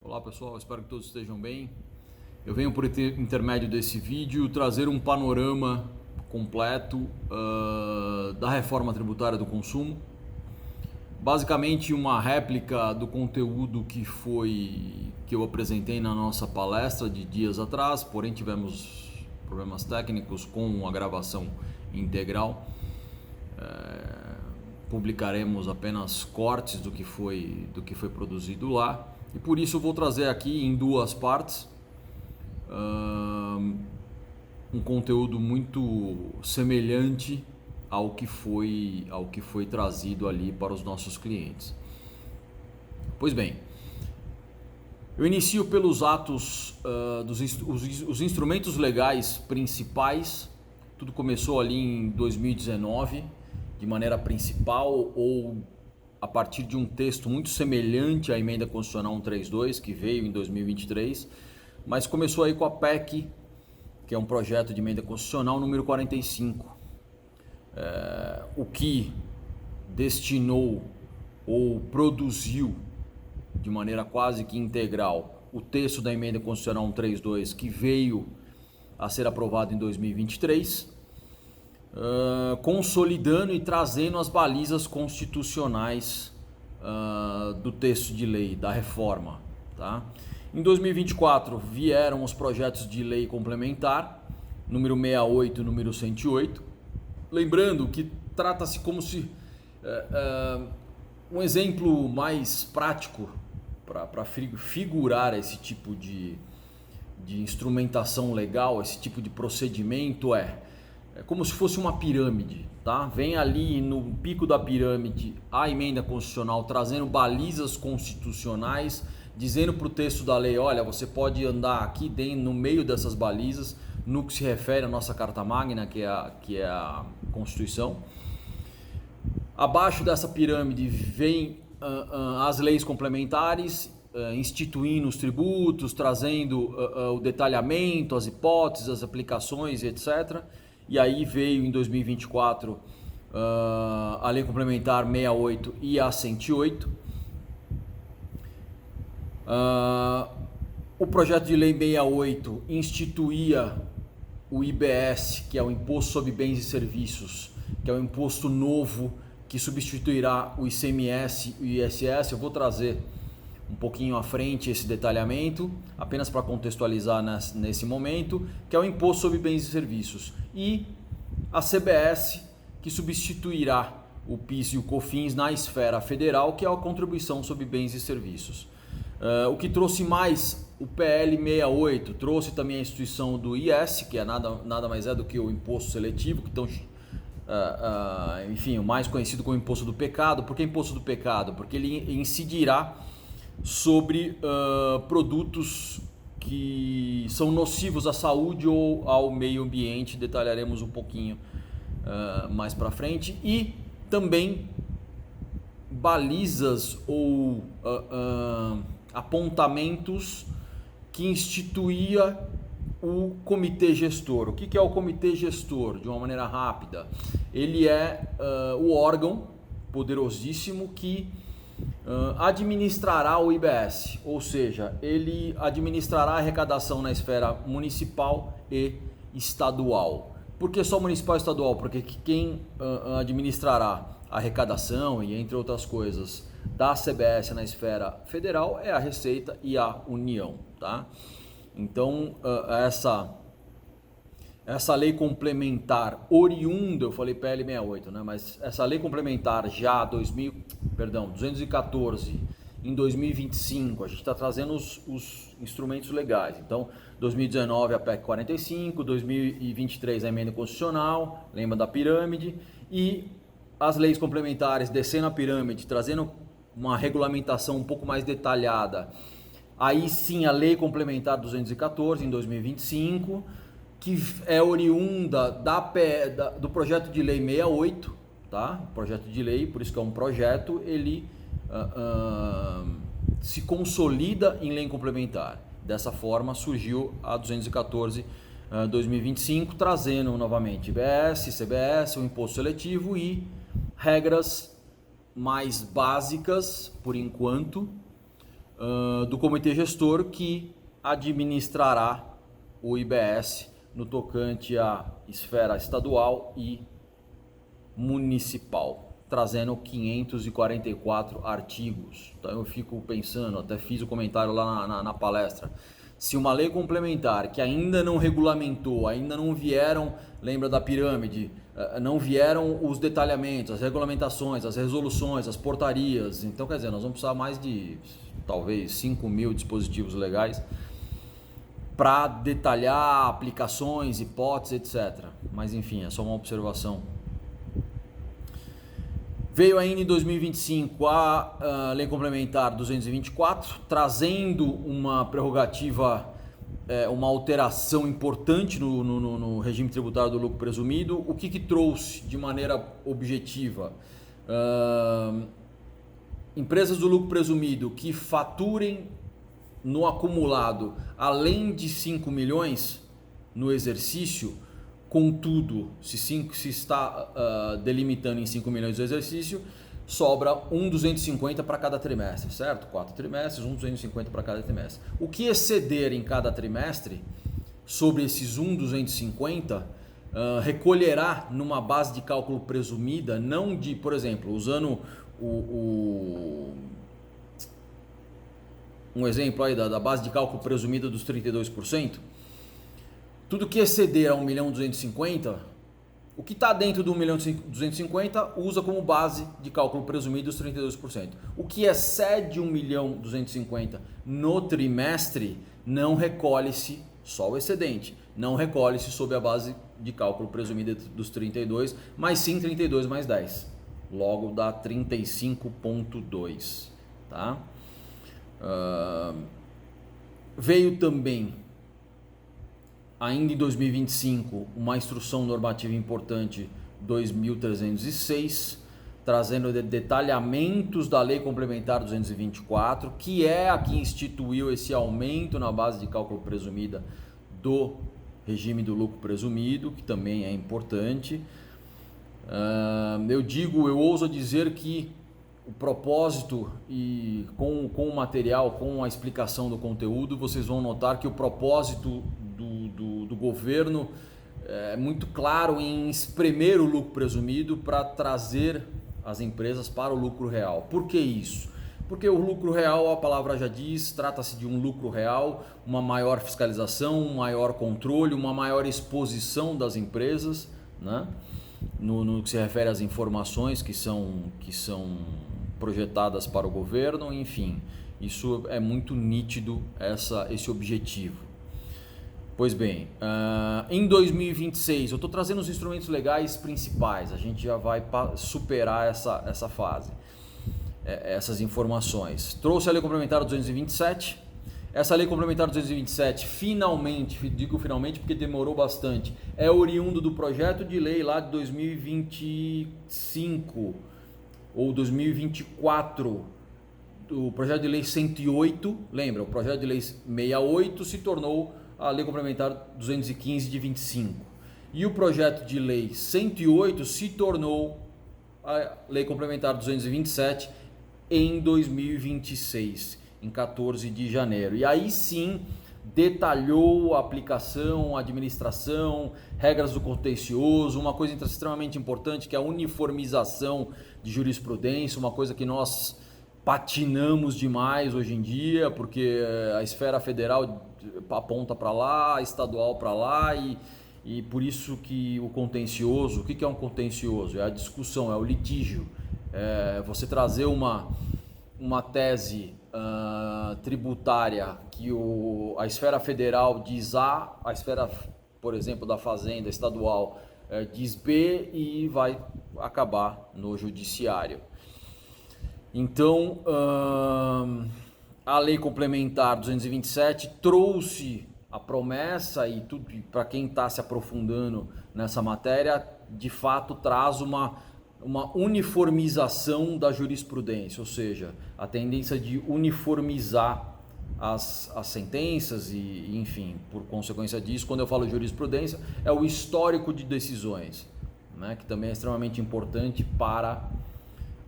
Olá pessoal, espero que todos estejam bem. Eu venho por intermédio desse vídeo trazer um panorama completo da reforma tributária do consumo. Basicamente uma réplica do conteúdo que eu apresentei na nossa palestra de dias atrás, porém tivemos problemas técnicos com a gravação integral. Publicaremos apenas cortes do que foi produzido lá. E por isso eu vou trazer aqui em duas partes um conteúdo muito semelhante ao que foi trazido ali para os nossos clientes. Pois bem, eu inicio pelos atos os instrumentos legais principais. Tudo começou ali em 2019 de maneira principal ou a partir de um texto muito semelhante à Emenda Constitucional 132, que veio em 2023, mas começou aí com a PEC, que é um projeto de Emenda Constitucional número 45, o que destinou ou produziu de maneira quase que integral o texto da Emenda Constitucional 132, que veio a ser aprovado em 2023, consolidando e trazendo as balizas constitucionais do texto de lei, da reforma. Tá? Em 2024 vieram os projetos de lei complementar, número 68 e número 108. Lembrando que trata-se como se um exemplo mais prático para figurar esse tipo de instrumentação legal, esse tipo de procedimento é como se fosse uma pirâmide, tá? Vem ali no pico da pirâmide a emenda constitucional trazendo balizas constitucionais, dizendo para o texto da lei, olha, você pode andar aqui dentro, no meio dessas balizas, no que se refere à nossa Carta Magna, que é a Constituição. Abaixo dessa pirâmide vem as leis complementares, instituindo os tributos, trazendo o detalhamento, as hipóteses, as aplicações, etc. E aí veio em 2024 a Lei Complementar 68 e a 108. O projeto de lei 68 instituía o IBS, que é o Imposto sobre Bens e Serviços, que é um imposto novo que substituirá o ICMS e o ISS. Eu vou trazer um pouquinho à frente esse detalhamento, apenas para contextualizar nesse momento, que é o Imposto sobre Bens e Serviços. E a CBS, que substituirá o PIS e o COFINS na esfera federal, que é a Contribuição sobre Bens e Serviços. O que trouxe mais o PL 68, trouxe também a instituição do IS, que é nada mais é do que o Imposto Seletivo, que enfim, o mais conhecido como Imposto do Pecado. Por que Imposto do Pecado? Porque ele incidirá sobre produtos que são nocivos à saúde ou ao meio ambiente, detalharemos um pouquinho mais para frente, e também balizas ou apontamentos que instituía o comitê gestor. O que é o comitê gestor? De uma maneira rápida, ele é o órgão poderosíssimo que administrará o IBS, ou seja, ele administrará a arrecadação na esfera municipal e estadual. Por que só municipal e estadual? Porque quem administrará a arrecadação e entre outras coisas da CBS na esfera federal é a Receita e a União, tá? Então essa lei complementar oriunda, eu falei PL 68, né? Mas essa lei complementar já 214 em 2025, a gente está trazendo os instrumentos legais. Então 2019 a PEC 45, 2023 a emenda constitucional, lembra da pirâmide, e as leis complementares descendo a pirâmide, trazendo uma regulamentação um pouco mais detalhada. Aí sim a lei complementar 214 em 2025, que é oriunda do projeto de lei 68, tá? Projeto de lei, por isso que é um projeto, ele se consolida em lei complementar. Dessa forma surgiu a 214 2025, trazendo novamente IBS, CBS, o imposto seletivo e regras mais básicas, por enquanto, do comitê gestor que administrará o IBS no tocante à esfera estadual e municipal, trazendo 544 artigos. Então eu fico pensando, até fiz o comentário lá na palestra, se uma lei complementar que ainda não regulamentou, ainda não vieram, lembra da pirâmide, não vieram os detalhamentos, as regulamentações, as resoluções, as portarias, então quer dizer, nós vamos precisar mais de talvez 5.000 dispositivos legais para detalhar aplicações, hipóteses, etc. Mas enfim, é só uma observação. Veio ainda em 2025 a Lei Complementar 224, trazendo uma prerrogativa, uma alteração importante no regime tributário do lucro presumido. O que trouxe de maneira objetiva? Empresas do lucro presumido que faturem no acumulado além de 5 milhões no exercício, contudo, se está delimitando em 5 milhões do exercício, sobra 1,250 para cada trimestre, certo? 4 trimestres, 1,250 para cada trimestre. O que exceder em cada trimestre, sobre esses 1,250, recolherá numa base de cálculo presumida, não de, por exemplo, usando um exemplo aí da base de cálculo presumida dos 32%, tudo que exceder a 1.250.000, o que está dentro do 1.250.000 usa como base de cálculo presumido os 32%. O que excede 1.250.000 no trimestre não recolhe-se, só o excedente, não recolhe-se sob a base de cálculo presumida dos 32, mas sim 32 mais 10, logo dá 35,2, tá? Veio também, ainda em 2025, uma instrução normativa importante 2.306, trazendo detalhamentos da Lei Complementar 224, que é a que instituiu esse aumento na base de cálculo presumida do regime do lucro presumido, que também é importante. Eu ouso dizer que o propósito, e com o material, com a explicação do conteúdo, vocês vão notar que o propósito do governo é muito claro em espremer o lucro presumido para trazer as empresas para o lucro real. Por que isso? Porque o lucro real, a palavra já diz, trata-se de um lucro real, uma maior fiscalização, um maior controle, uma maior exposição das empresas, né? No que se refere às informações que são projetadas para o governo, enfim, isso é muito nítido, esse objetivo. Pois bem, em 2026, eu estou trazendo os instrumentos legais principais, a gente já vai superar essa fase, essas informações. Trouxe a Lei Complementar 227, essa Lei Complementar 227, finalmente, digo finalmente porque demorou bastante, é oriundo do projeto de lei lá de 2025 ou 2024, o projeto de lei 108, lembra, o projeto de lei 68 se tornou a Lei Complementar 215 de 25. E o projeto de lei 108 se tornou a Lei Complementar 227 em 2026, em 14 de janeiro. E aí sim detalhou a aplicação, a administração, regras do contencioso, uma coisa extremamente importante que é a uniformização de jurisprudência, uma coisa que nós patinamos demais hoje em dia, porque a esfera federal aponta para lá, a estadual para lá, e por isso que o contencioso, o que é um contencioso? É a discussão, é o litígio, você trazer uma tese tributária que a esfera federal diz A, a esfera, por exemplo, da fazenda estadual diz B e vai acabar no judiciário. Então, a Lei Complementar 227 trouxe a promessa, e tudo para quem está se aprofundando nessa matéria, de fato traz uma uniformização da jurisprudência, ou seja, a tendência de uniformizar as sentenças e, enfim, por consequência disso, quando eu falo jurisprudência, é o histórico de decisões, né, que também é extremamente importante para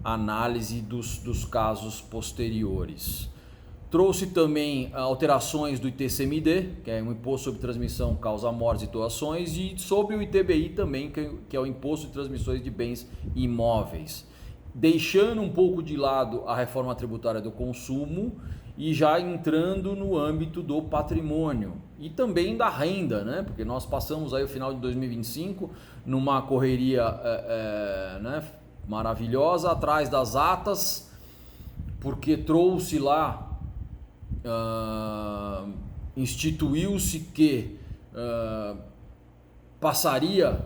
a análise dos casos posteriores. Trouxe também alterações do ITCMD, que é um imposto sobre transmissão, causa mortes e doações, e sobre o ITBI também, que é o imposto de transmissões de bens imóveis. Deixando um pouco de lado a reforma tributária do consumo e já entrando no âmbito do patrimônio e também da renda, né? Porque nós passamos aí o final de 2025 numa correria né, maravilhosa atrás das atas, porque trouxe lá, instituiu-se que passaria,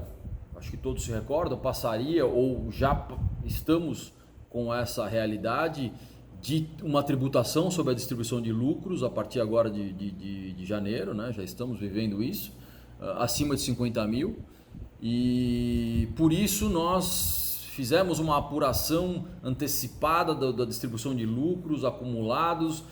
acho que todos se recordam, passaria ou já estamos com essa realidade de uma tributação sobre a distribuição de lucros a partir agora de janeiro, né? Já estamos vivendo isso, acima de 50 mil, e por isso nós fizemos uma apuração antecipada da distribuição de lucros acumulados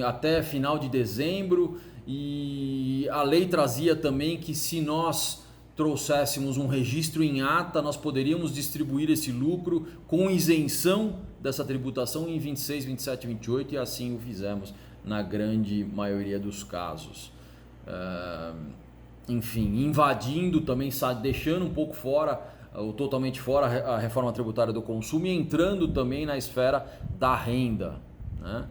até final de dezembro, e a lei trazia também que se nós trouxéssemos um registro em ata, nós poderíamos distribuir esse lucro com isenção dessa tributação em 26, 27 e 28, e assim o fizemos na grande maioria dos casos. Enfim, invadindo também, deixando um pouco fora, ou totalmente fora, a reforma tributária do consumo e entrando também na esfera da renda, né?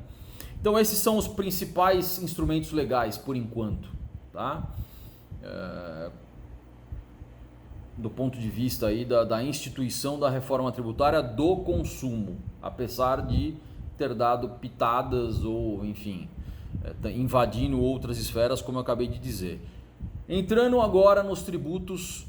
Então esses são os principais instrumentos legais por enquanto, tá? Do ponto de vista aí da instituição da reforma tributária do consumo, apesar de ter dado pitadas ou, enfim, invadindo outras esferas, como eu acabei de dizer. Entrando agora nos tributos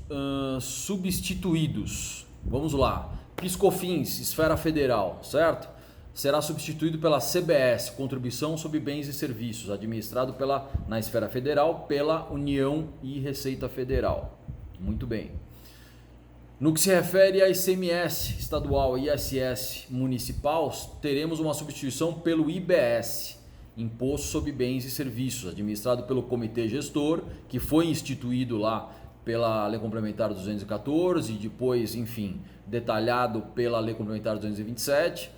substituídos. Vamos lá. PIS/COFINS, esfera federal, certo? Será substituído pela CBS, Contribuição sobre Bens e Serviços, administrado na esfera federal pela União e Receita Federal. Muito bem. No que se refere a ICMS estadual e ISS municipal, teremos uma substituição pelo IBS, Imposto sobre Bens e Serviços, administrado pelo Comitê Gestor, que foi instituído lá pela Lei Complementar 214 e depois, enfim, detalhado pela Lei Complementar 227,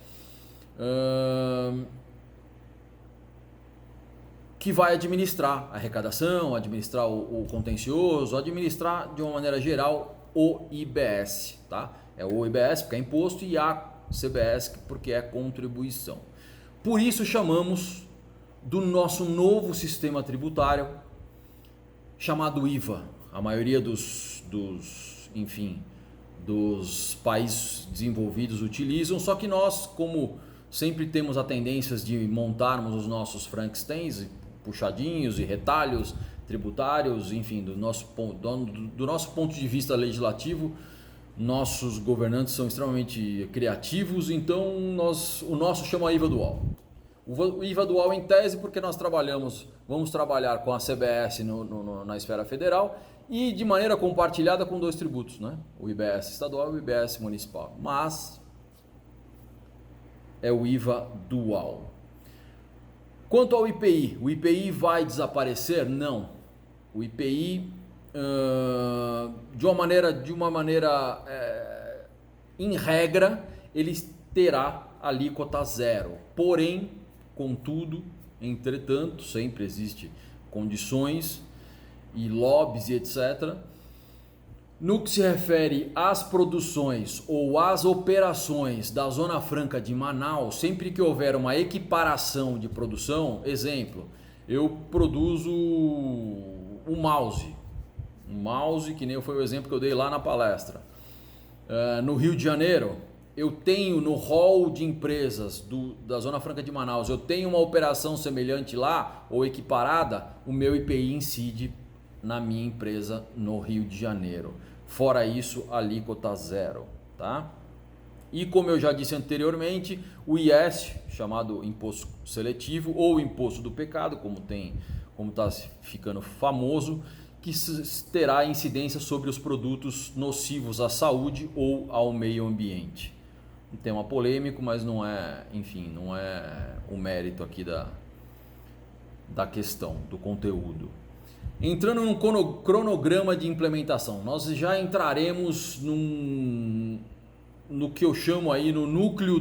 que vai administrar a arrecadação, administrar o contencioso, administrar de uma maneira geral o IBS, tá? É o IBS porque é imposto e a CBS porque é contribuição. Por isso chamamos do nosso novo sistema tributário chamado IVA. A maioria dos países desenvolvidos utilizam, só que nós, como sempre temos a tendência de montarmos os nossos Frankensteins, puxadinhos e retalhos tributários, enfim, do nosso ponto de vista legislativo, nossos governantes são extremamente criativos, então o nosso chama IVA dual. O IVA dual em tese porque nós vamos trabalhar com a CBS na esfera federal e de maneira compartilhada com dois tributos, né? O IBS estadual e o IBS municipal, mas é o IVA dual. Quanto ao IPI, o IPI vai desaparecer? Não. O IPI, de uma maneira em regra, ele terá alíquota zero. Porém, contudo, entretanto, sempre existe condições e lobbies e etc. No que se refere às produções ou às operações da Zona Franca de Manaus, sempre que houver uma equiparação de produção, exemplo, eu produzo um mouse, que nem foi o exemplo que eu dei lá na palestra. No Rio de Janeiro, eu tenho no hall de empresas da Zona Franca de Manaus, eu tenho uma operação semelhante lá ou equiparada, o meu IPI incide na minha empresa no Rio de Janeiro. Fora isso, alíquota zero, tá? E como eu já disse anteriormente, o IS, chamado imposto seletivo ou imposto do pecado, como está ficando famoso, que terá incidência sobre os produtos nocivos à saúde ou ao meio ambiente. Um tema polêmico, mas não é o mérito aqui da questão, do conteúdo. Entrando no cronograma de implementação, nós já entraremos no que eu chamo aí no núcleo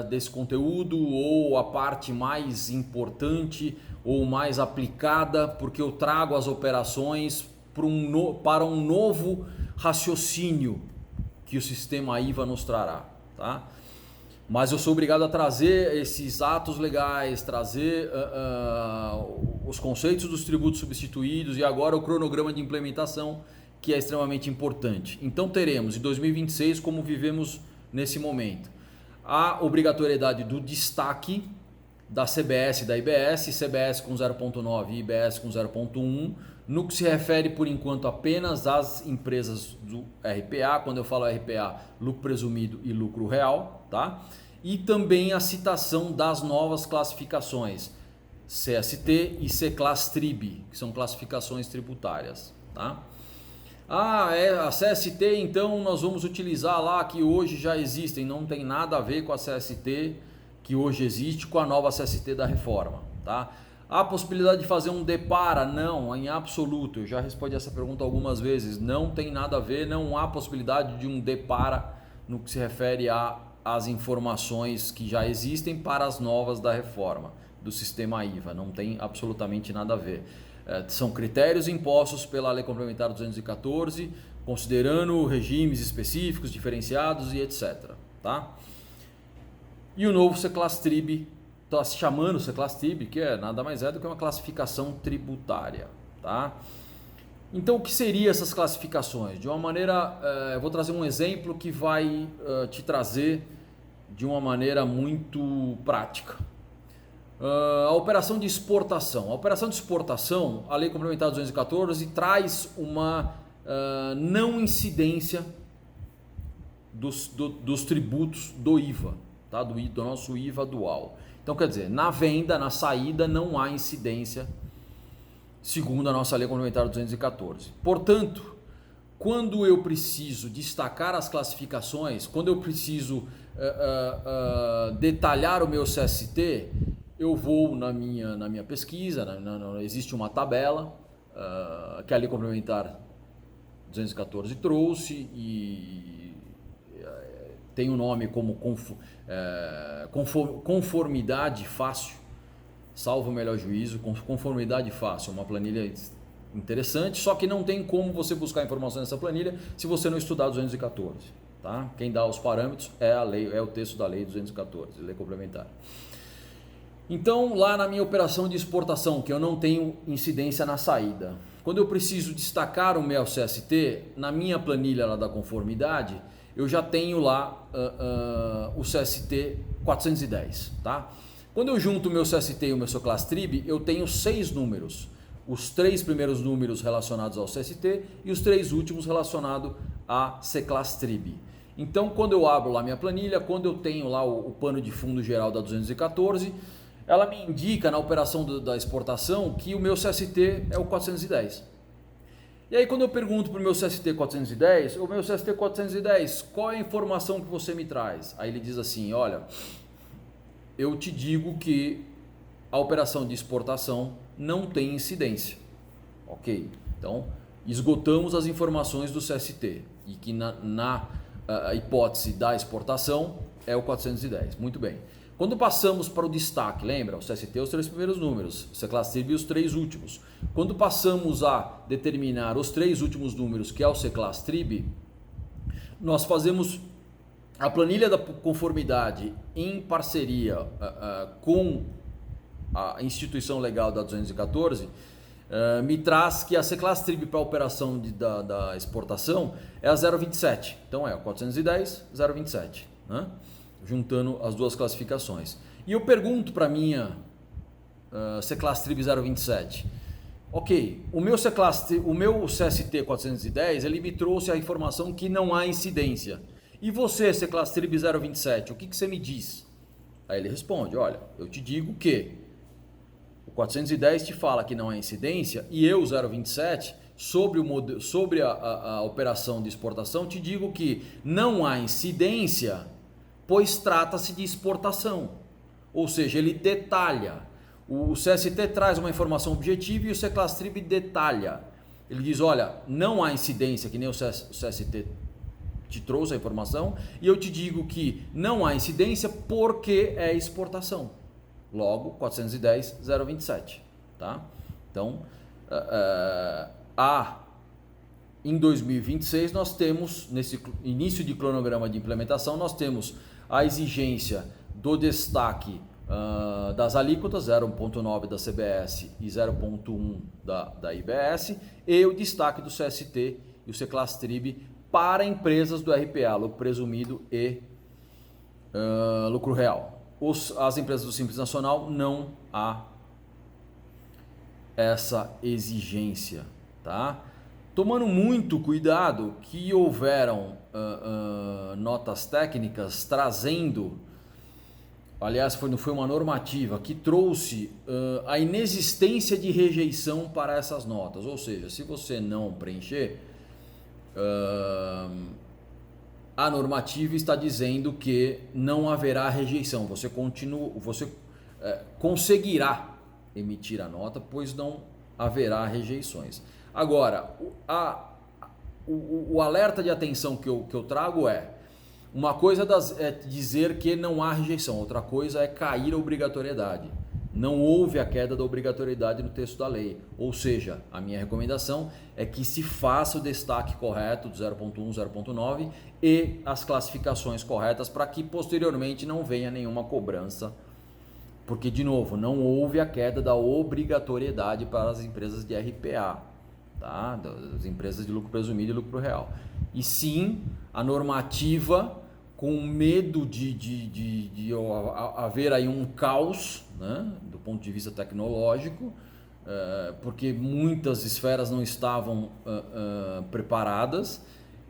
desse conteúdo, ou a parte mais importante ou mais aplicada, porque eu trago as operações para um novo raciocínio que o sistema IVA nos trará, tá? Mas eu sou obrigado a trazer esses atos legais, trazer os conceitos dos tributos substituídos e agora o cronograma de implementação, que é extremamente importante. Então teremos em 2026, como vivemos nesse momento, a obrigatoriedade do destaque da CBS e da IBS, CBS com 0,9 e IBS com 0,1, no que se refere por enquanto apenas às empresas do RPA. Quando eu falo RPA, lucro presumido e lucro real, tá? E também a citação das novas classificações CST e C-Class-Trib, que são classificações tributárias, tá? A CST então nós vamos utilizar lá, que hoje já existem, não tem nada a ver com a CST que hoje existe com a nova CST da reforma, tá? Há possibilidade de fazer um depara? Não, em absoluto. Eu já respondi essa pergunta algumas vezes. Não tem nada a ver, não há possibilidade de um depara no que se refere às informações que já existem para as novas da reforma do sistema IVA. Não tem absolutamente nada a ver. São critérios impostos pela Lei Complementar 214, considerando regimes específicos, diferenciados e etc. Tá? E o novo C-Class-Trib está se chamando C-Class-Trib, que nada mais é do que uma classificação tributária. Tá? Então, o que seriam essas classificações? De uma maneira, eu vou trazer um exemplo que vai te trazer de uma maneira muito prática. A operação de exportação. A operação de exportação, a Lei Complementar 214 traz uma não incidência dos tributos do IVA, tá? do nosso IVA dual. Então, quer dizer, na venda, na saída, não há incidência, segundo a nossa Lei Complementar 214. Portanto, quando eu preciso destacar as classificações, quando eu preciso detalhar o meu CST, eu vou na minha pesquisa, existe uma tabela que a Lei Complementar 214 trouxe e tem o nome como conformidade fácil, salvo o melhor juízo, conformidade fácil, uma planilha interessante, só que não tem como você buscar informação nessa planilha se você não estudar 214, tá? Quem dá os parâmetros é a lei, é o texto da Lei 214, Lei Complementar. Então, lá na minha operação de exportação, que eu não tenho incidência na saída, quando eu preciso destacar o meu CST, na minha planilha lá da conformidade, eu já tenho lá o CST 410, tá? Quando eu junto o meu CST e o meu C-Class-Trib, eu tenho 6 números. Os 3 primeiros números relacionados ao CST e os 3 últimos relacionados a C-Class-Trib. Então, quando eu abro lá minha planilha, quando eu tenho lá o pano de fundo geral da 214, ela me indica na operação da exportação que o meu CST é o 410. E aí quando eu pergunto para o meu CST 410, o meu CST 410, qual é a informação que você me traz? Aí ele diz assim, olha, eu te digo que a operação de exportação não tem incidência. Ok, então esgotamos as informações do CST e que na hipótese da exportação é o 410. Muito bem. Quando passamos para o destaque, lembra? O CST os 3 primeiros números, o C-Class-Trib os 3 últimos. Quando passamos a determinar os 3 últimos números, que é o C-Class-Trib, nós fazemos a planilha da conformidade em parceria com a instituição legal da 214, me traz que a C-Class-Trib para a operação da exportação é a 0,27. Então é 410, 0,27, né? Juntando as duas classificações. E eu pergunto para a minha C-Class-Trib 0,27. Ok, o meu CST 410, ele me trouxe a informação que não há incidência. E você, C-Class-Trib 0,27, o que você me diz? Aí ele responde, olha, eu te digo que o 410 te fala que não há incidência e eu, 0,27, sobre a operação de exportação, te digo que não há incidência, pois trata-se de exportação. Ou seja, ele detalha. O CST traz uma informação objetiva e o C-Class-Trib detalha. Ele diz, olha, não há incidência, que nem o CST te trouxe a informação e eu te digo que não há incidência porque é exportação. Logo, 410.027, tá? Então, em 2026 nós temos, nesse início de cronograma de implementação, nós temos a exigência do destaque das alíquotas 0,9 da CBS e 0,1 da IBS e o destaque do CST e o C-Class-TRIB para empresas do RPA, lucro presumido e lucro real. As empresas do Simples Nacional não há essa exigência, tá? Tomando muito cuidado que houveram notas técnicas trazendo, aliás, não foi uma normativa que trouxe a inexistência de rejeição para essas notas, ou seja, se você não preencher, a normativa está dizendo que não haverá rejeição, você conseguirá emitir a nota, pois não haverá rejeições. Agora, o alerta de atenção que eu trago uma coisa é dizer que não há rejeição, outra coisa é cair a obrigatoriedade. Não houve a queda da obrigatoriedade no texto da lei, ou seja, a minha recomendação é que se faça o destaque correto do 0.1, 0.9 e as classificações corretas para que posteriormente não venha nenhuma cobrança, porque de novo, não houve a queda da obrigatoriedade para as empresas de RPA, tá? Das empresas de lucro presumido e lucro real. E sim, a normativa com medo de haver aí um caos, né, do ponto de vista tecnológico, porque muitas esferas não estavam preparadas,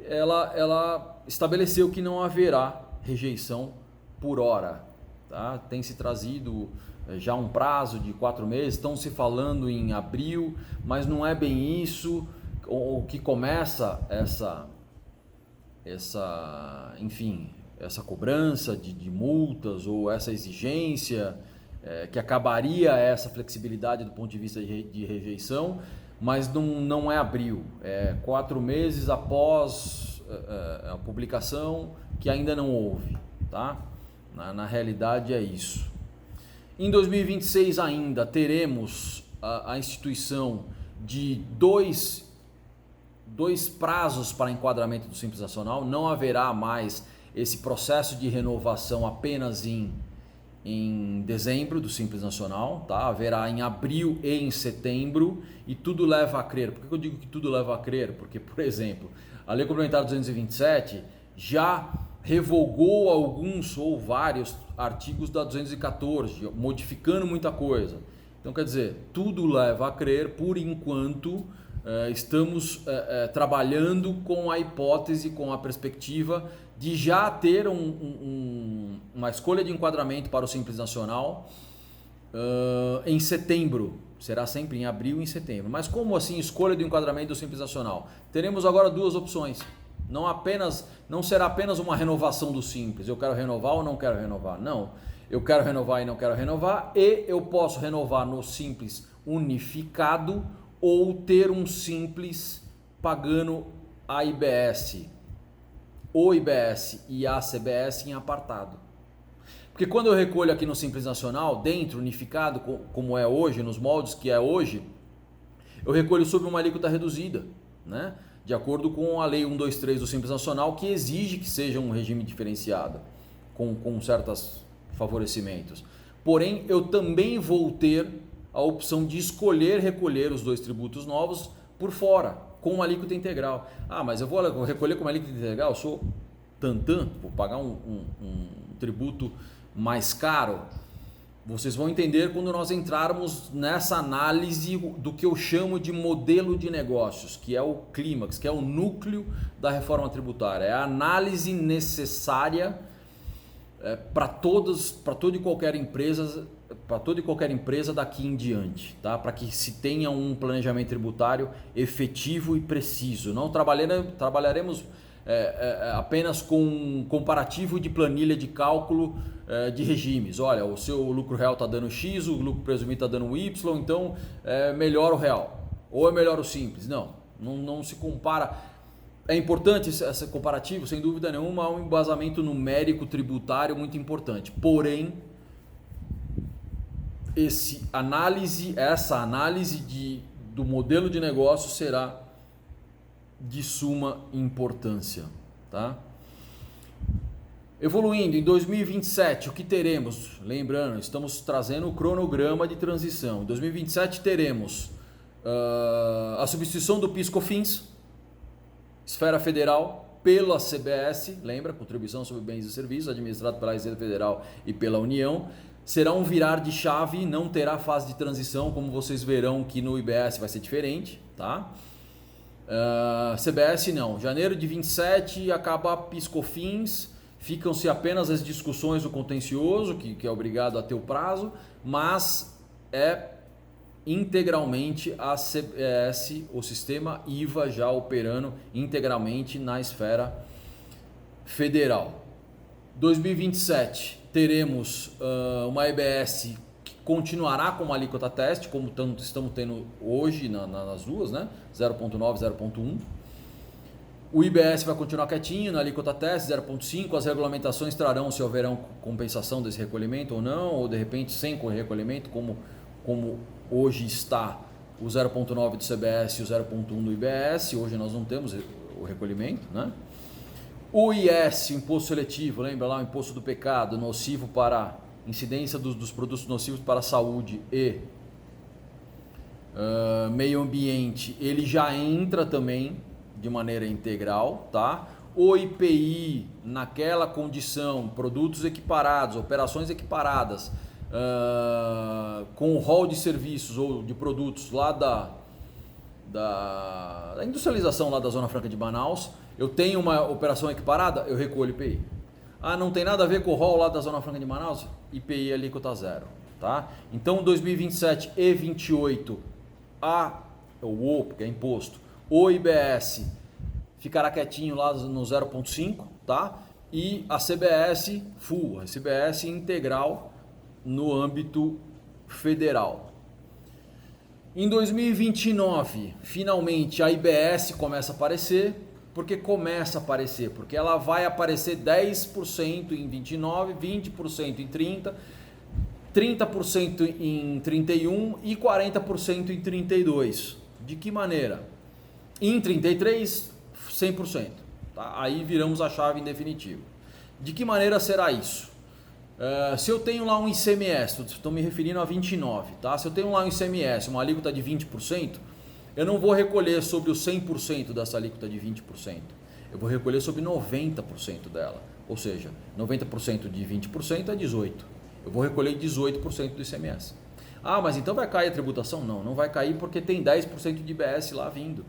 ela estabeleceu que não haverá rejeição por hora. Tá? Tem se trazido já um prazo de 4 meses, estão se falando em abril, mas não é bem isso. O que começa essa cobrança de multas ou essa exigência que acabaria essa flexibilidade do ponto de vista de rejeição, mas não é abril, é 4 meses após a publicação que ainda não houve, tá? Na realidade é isso. Em 2026 ainda teremos a instituição de dois prazos para enquadramento do Simples Nacional. Não haverá mais esse processo de renovação apenas em dezembro do Simples Nacional, tá? Haverá em abril e em setembro, e tudo leva a crer. Por que eu digo que tudo leva a crer? Porque, por exemplo, a Lei Complementar 227 já revogou alguns ou vários artigos da 214, modificando muita coisa. Então, quer dizer, tudo leva a crer, por enquanto, estamos trabalhando com a hipótese, com a perspectiva de já ter uma escolha de enquadramento para o Simples Nacional em setembro. Será sempre em abril e em setembro. Mas como assim escolha de enquadramento do Simples Nacional? Teremos agora duas opções. Não será apenas uma renovação do Simples. Eu quero renovar ou não quero renovar? Não. Eu quero renovar e não quero renovar. E eu posso renovar no Simples unificado ou ter um Simples pagando a IBS, o IBS e a CBS em apartado. Porque quando eu recolho aqui no Simples Nacional, dentro, unificado, como é hoje, nos moldes que é hoje, eu recolho sob uma alíquota reduzida, né? De acordo com a Lei 123 do Simples Nacional, que exige que seja um regime diferenciado, com certos favorecimentos. Porém, eu também vou ter a opção de escolher recolher os dois tributos novos por fora, com uma alíquota integral. Ah, mas eu vou recolher com uma alíquota integral, eu sou tantã, vou pagar um tributo mais caro. Vocês vão entender quando nós entrarmos nessa análise do que eu chamo de modelo de negócios, que é o clímax, que é o núcleo da reforma tributária. É a análise necessária para toda e qualquer empresa daqui em diante, tá? Para que se tenha um planejamento tributário efetivo e preciso. Não trabalharemos apenas com comparativo de planilha de cálculo de regimes. Olha, o seu lucro real está dando X, o lucro presumido está dando Y, então é melhor o real ou é melhor o Simples. Não se compara. É importante esse comparativo? Sem dúvida nenhuma, há um embasamento numérico tributário muito importante. Porém, essa análise do modelo de negócio será de suma importância, tá? Evoluindo, em 2027, o que teremos? Lembrando, estamos trazendo o cronograma de transição. Em 2027 teremos a substituição do PIS/COFINS, esfera federal, pela CBS, lembra? Contribuição sobre Bens e Serviços, administrado pela Receita Federal e pela União. Será um virar de chave, não terá fase de transição, como vocês verão que no IBS vai ser diferente, tá? CBS não, janeiro de 27 acaba PIS/COFINS, ficam-se apenas as discussões do contencioso, que é obrigado a ter o prazo, mas é integralmente a CBS, o sistema IVA já operando integralmente na esfera federal. 2027 teremos uma EBS que continuará com uma alíquota teste, como estamos tendo hoje nas duas, né? 0.9, 0.1. O IBS vai continuar quietinho na alíquota teste, 0.5. As regulamentações trarão se houverão compensação desse recolhimento ou não, ou de repente sem recolhimento, como hoje está o 0.9 do CBS e o 0.1 do IBS. Hoje nós não temos o recolhimento, né? O IS, imposto seletivo, lembra lá o imposto do pecado, nocivo para incidência dos produtos nocivos para a saúde e meio ambiente, ele já entra também de maneira integral, tá? O IPI, naquela condição, produtos equiparados, operações equiparadas, com o rol de serviços ou de produtos lá da industrialização lá da Zona Franca de Manaus, eu tenho uma operação equiparada, eu recolho IPI. Ah, não tem nada a ver com o rol lá da Zona Franca de Manaus? IPI alíquota zero, tá? Então 2027 e 28 porque é imposto, o IBS ficará quietinho lá no 0.5, tá? E a CBS full, a CBS integral no âmbito federal. Em 2029, finalmente a IBS começa a aparecer. Por que começa a aparecer? Porque ela vai aparecer 10% em 29, 20% em 30, 30% em 31 e 40% em 32. De que maneira? Em 33, 100%. Tá? Aí viramos a chave em definitivo. De que maneira será isso? Se eu tenho lá um ICMS, estou me referindo a 29, tá? Se eu tenho lá um ICMS, uma alíquota de 20%, eu não vou recolher sobre o 100% dessa alíquota de 20%. Eu vou recolher sobre 90% dela. Ou seja, 90% de 20% é 18%. Eu vou recolher 18% do ICMS. Ah, mas então vai cair a tributação? Não, não vai cair porque tem 10% de IBS lá vindo.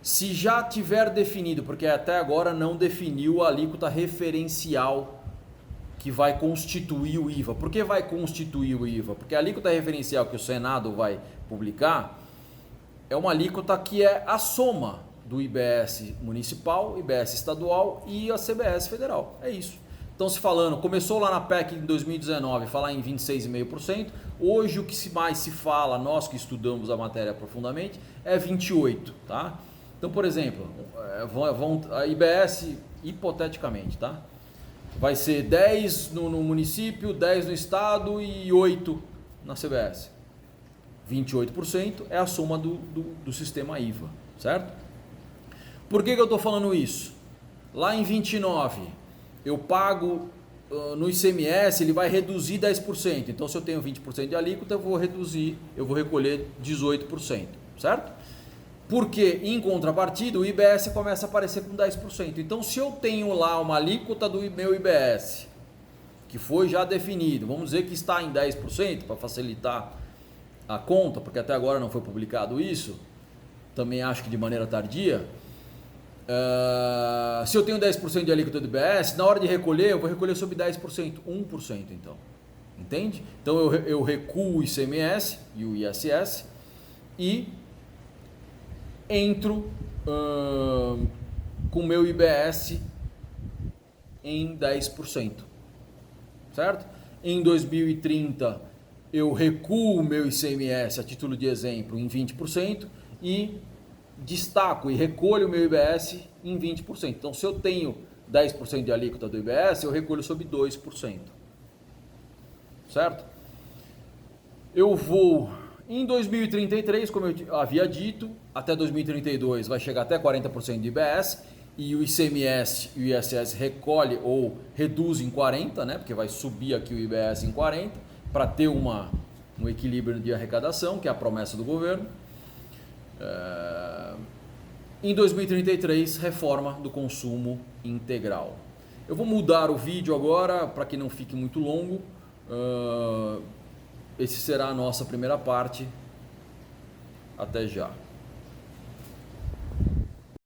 Se já tiver definido, porque até agora não definiu a alíquota referencial que vai constituir o IVA. Por que vai constituir o IVA? Porque a alíquota referencial que o Senado vai publicar é uma alíquota que é a soma do IBS municipal, IBS estadual e a CBS federal. É isso. Então, começou lá na PEC em 2019, falar em 26,5%. Hoje o que mais se fala, nós que estudamos a matéria profundamente, é 28%, tá? Então, por exemplo, a IBS, hipoteticamente, tá? Vai ser 10 no município, 10 no estado e 8 na CBS. 28% é a soma do sistema IVA, certo? Por que eu estou falando isso? Lá em 29, eu pago no ICMS, ele vai reduzir 10%. Então, se eu tenho 20% de alíquota, eu vou recolher 18%, certo? Porque, em contrapartida, o IBS começa a aparecer com 10%. Então, se eu tenho lá uma alíquota do meu IBS, que foi já definido, vamos dizer que está em 10%, para facilitar a conta, porque até agora não foi publicado isso, também acho que de maneira tardia. Se eu tenho 10% de alíquota do IBS, na hora de recolher, eu vou recolher sobre 10%, 1% então. Entende? Então eu recuo o ICMS e o ISS e entro com o meu IBS em 10%. Certo? Em 2030 eu recuo o meu ICMS, a título de exemplo, em 20% e destaco e recolho o meu IBS em 20%. Então, se eu tenho 10% de alíquota do IBS, eu recolho sobre 2%. Certo? Eu vou em 2033, como eu havia dito, até 2032 vai chegar até 40% de IBS e o ICMS e o ISS recolhe ou reduz em 40, né? Porque vai subir aqui o IBS em 40 para ter um equilíbrio de arrecadação, que é a promessa do governo. Em 2033, reforma do consumo integral. Eu vou mudar o vídeo agora para que não fique muito longo. Esse será a nossa primeira parte. Até já.